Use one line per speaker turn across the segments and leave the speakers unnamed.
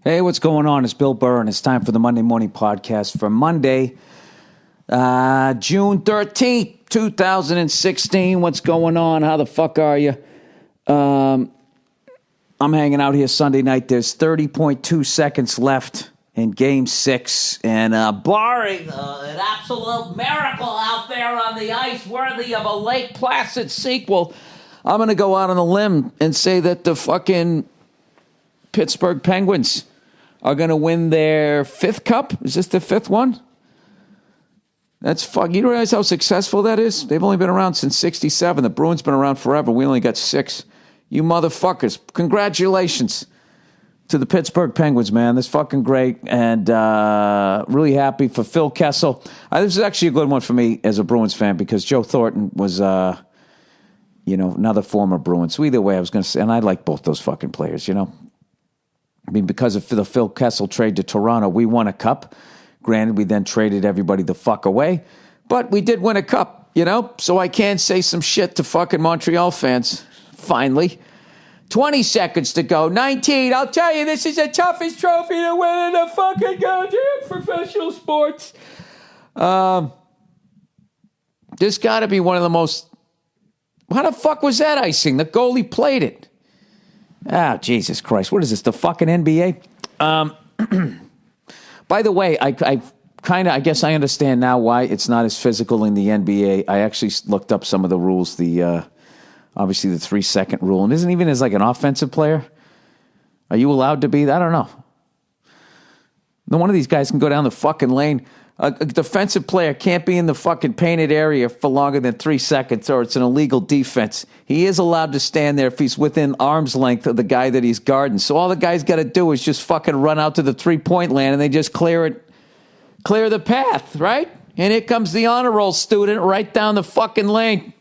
Hey, what's going on? It's Bill Burr, and it's time for the Monday Morning Podcast for Monday, June 13th, 2016. What's going on? How the fuck are you? I'm hanging out here Sunday night. There's 30.2 seconds left in Game 6, and barring an absolute miracle out there on the ice worthy of a Lake Placid sequel, I'm going to go out on a limb and say that the fucking Pittsburgh Penguins are going to win their 5th cup. Is this the 5th one? That's fuck. You realize how successful that is? They've only been around since 67. The Bruins been around forever. We only got 6. You motherfuckers. Congratulations to the Pittsburgh Penguins, man. That's fucking great. And really happy for Phil Kessel. This is actually a good one for me as a Bruins fan because Joe Thornton was, another former Bruin. So either way, I was going to say, and I like both those fucking players, I mean, because of the Phil Kessel trade to Toronto, we won a cup. Granted, we then traded everybody the fuck away. But we did win a cup, So I can say some shit to fucking Montreal fans. Finally. 20 seconds to go. 19. I'll tell you, this is the toughest trophy to win in the fucking goddamn professional sports. This got to be one of the most... How the fuck was that icing? The goalie played it. Ah, Jesus Christ. What is this, the fucking NBA? By the way, I guess I understand now why it's not as physical in the NBA. I actually looked up some of the rules, obviously the 3-second rule. And isn't even as like an offensive player? Are you allowed to be? I don't know. No one of these guys can go down the fucking lane. A defensive player can't be in the fucking painted area for longer than 3 seconds or it's an illegal defense. He is allowed to stand there if he's within arm's length of the guy that he's guarding. So all the guy's got to do is just fucking run out to the 3-point land and they just clear the path, right? And here comes the honor roll student right down the fucking lane.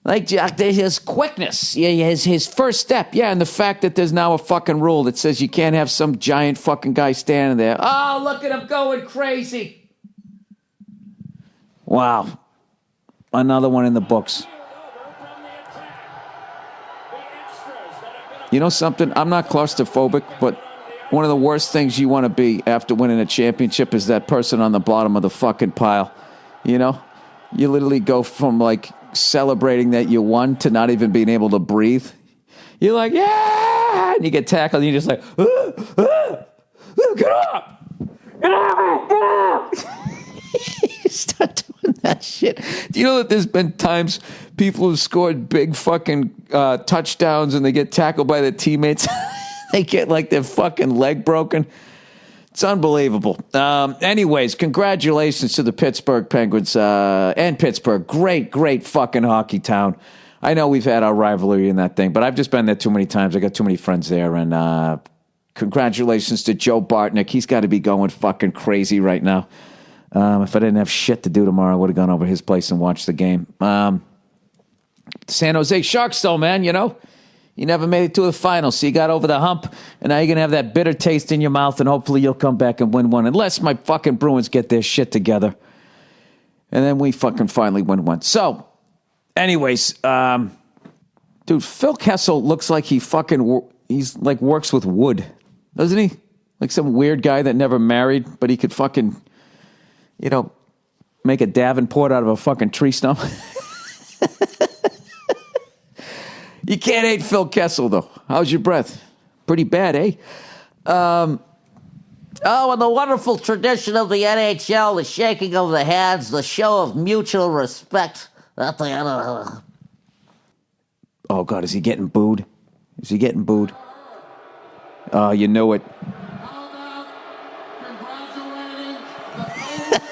Like Jack, his quickness, his first step, and the fact that there's now a fucking rule that says you can't have some giant fucking guy standing there. Oh, look at him going crazy. Wow. Another one in the books. You know something? I'm not claustrophobic, but one of the worst things you want to be after winning a championship is that person on the bottom of the fucking pile. You literally go from like celebrating that you won to not even being able to breathe. You're like, yeah, and you get tackled, and you're just like, get up, get up. You start doing that shit. Do you know that there's been times people have scored big fucking touchdowns and they get tackled by their teammates? They get like their fucking leg broken. It's unbelievable. Anyways, congratulations to the Pittsburgh Penguins and Pittsburgh. Great, great fucking hockey town. I know we've had our rivalry in that thing, but I've just been there too many times. I got too many friends there. And congratulations to Joe Bartnick. He's got to be going fucking crazy right now. If I didn't have shit to do tomorrow, I would have gone over his place and watched the game. San Jose Sharks, though, man, You never made it to the final, so you got over the hump, and now you're going to have that bitter taste in your mouth, and hopefully you'll come back and win one, unless my fucking Bruins get their shit together. And then we fucking finally win one. So, anyways, dude, Phil Kessel looks like he's like works with wood, doesn't he? Like some weird guy that never married, but he could fucking, make a Davenport out of a fucking tree stump. You can't hate Phil Kessel, though. How's your breath? Pretty bad, eh?
And the wonderful tradition of the NHL, the shaking of the hands, the show of mutual respect at the end of...
Oh, God, is he getting booed? Oh, you know it.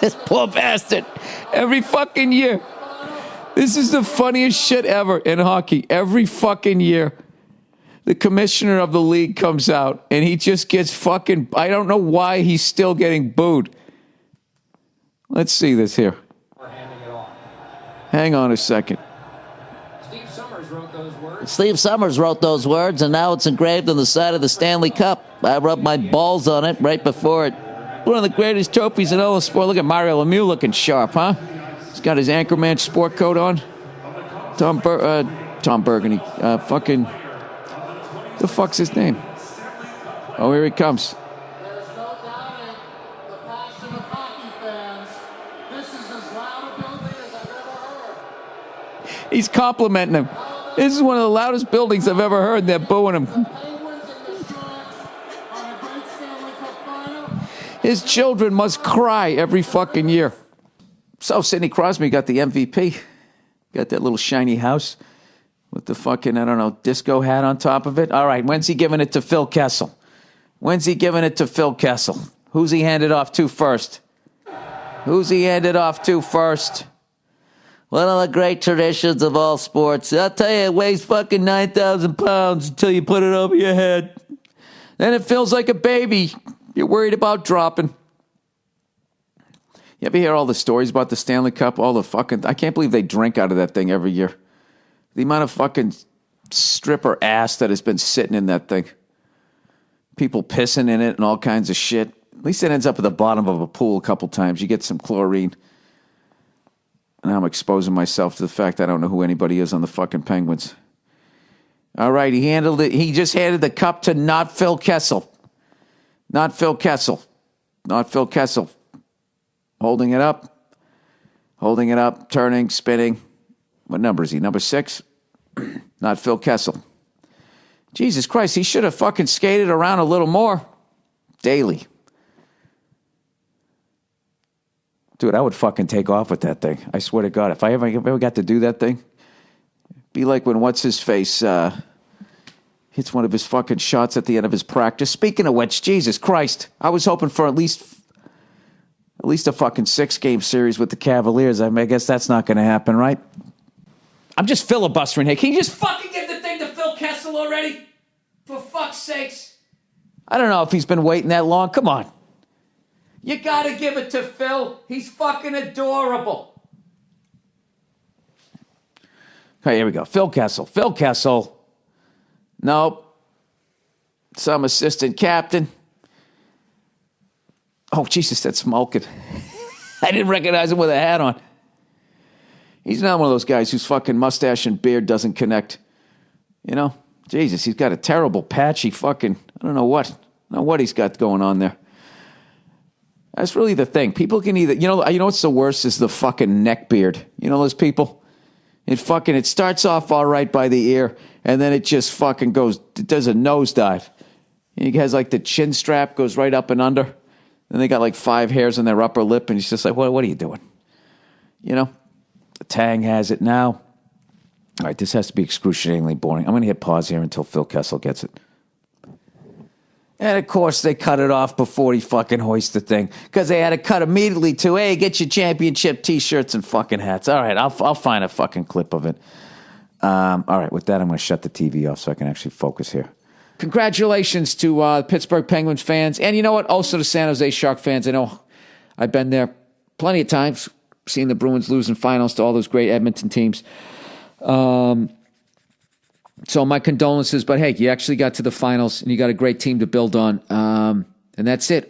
This poor bastard. Every fucking year. This is the funniest shit ever in hockey. Every fucking year, the commissioner of the league comes out, and he just gets fucking... I don't know why he's still getting booed. Let's see this here. We're handing it off. Hang on a second.
Steve Summers wrote those words, and now it's engraved on the side of the Stanley Cup. I rubbed my balls on it right before it. One of the greatest trophies in all of sport. Look at Mario Lemieux looking sharp, huh? He's got his Anchorman sport coat on. Tom Burgundy. The fuck's his name?
Oh, here he comes.
There's no doubting the passion of hockey fans. This is as loud a building as I've ever heard.
He's complimenting him. This is one of the loudest buildings I've ever heard. They're booing him.
Penguins and the Sharks on a great Stanley Cup final.
His children must cry every fucking year. So Sidney Crosby got the MVP. Got that little shiny house with the fucking, I don't know, disco hat on top of it. All right, when's he giving it to Phil Kessel? When's he giving it to Phil Kessel? Who's he handed off to first? Who's he handed off to first?
One of the great traditions of all sports. I'll tell you, it weighs fucking 9,000 pounds until you put it over your head.
Then it feels like a baby. You're worried about dropping. You ever hear all the stories about the Stanley Cup? All the fucking, I can't believe they drink out of that thing every year. The amount of fucking stripper ass that has been sitting in that thing. People pissing in it and all kinds of shit. At least it ends up at the bottom of a pool a couple times. You get some chlorine. And I'm exposing myself to the fact I don't know who anybody is on the fucking Penguins. All right, he handled it. He just handed the cup to not Phil Kessel. Not Phil Kessel. Not Phil Kessel. Holding it up, turning, spinning. What number is he? Number 6? Not Phil Kessel. Jesus Christ, he should have fucking skated around a little more. Daily. Dude, I would fucking take off with that thing. I swear to God, if I ever got to do that thing, be like when what's-his-face hits one of his fucking shots at the end of his practice. Speaking of which, Jesus Christ, I was hoping for at least a fucking 6-game series with the Cavaliers. I mean, I guess that's not going to happen, right? I'm just filibustering here. Can you just fucking give the thing to Phil Kessel already? For fuck's sakes. I don't know if he's been waiting that long. Come on. You got to give it to Phil. He's fucking adorable. Okay, here we go. Phil Kessel. Nope. Some assistant captain. Oh, Jesus, that's Malkin. I didn't recognize him with a hat on. He's not one of those guys whose fucking mustache and beard doesn't connect. You know? Jesus, he's got a terrible patchy fucking, I don't know what he's got going on there. That's really the thing. People can either, you know what's the worst is the fucking neck beard. You know those people? It starts off all right by the ear, and then it just fucking does a nosedive. He has like the chin strap goes right up and under. Then they got like 5 hairs on their upper lip, and he's just like, what are you doing? You know? Tang has it now. All right, this has to be excruciatingly boring. I'm going to hit pause here until Phil Kessel gets it. And, of course, they cut it off before he fucking hoists the thing. Because they had to cut immediately to, hey, get your championship T-shirts and fucking hats. All right, I'll find a fucking clip of it. All right, with that, I'm going to shut the TV off so I can actually focus here. Congratulations to Pittsburgh Penguins fans. And you know what? Also to San Jose Shark fans. I know I've been there plenty of times, seeing the Bruins lose in finals to all those great Edmonton teams. So my condolences. But, hey, you actually got to the finals, and you got a great team to build on. And that's it.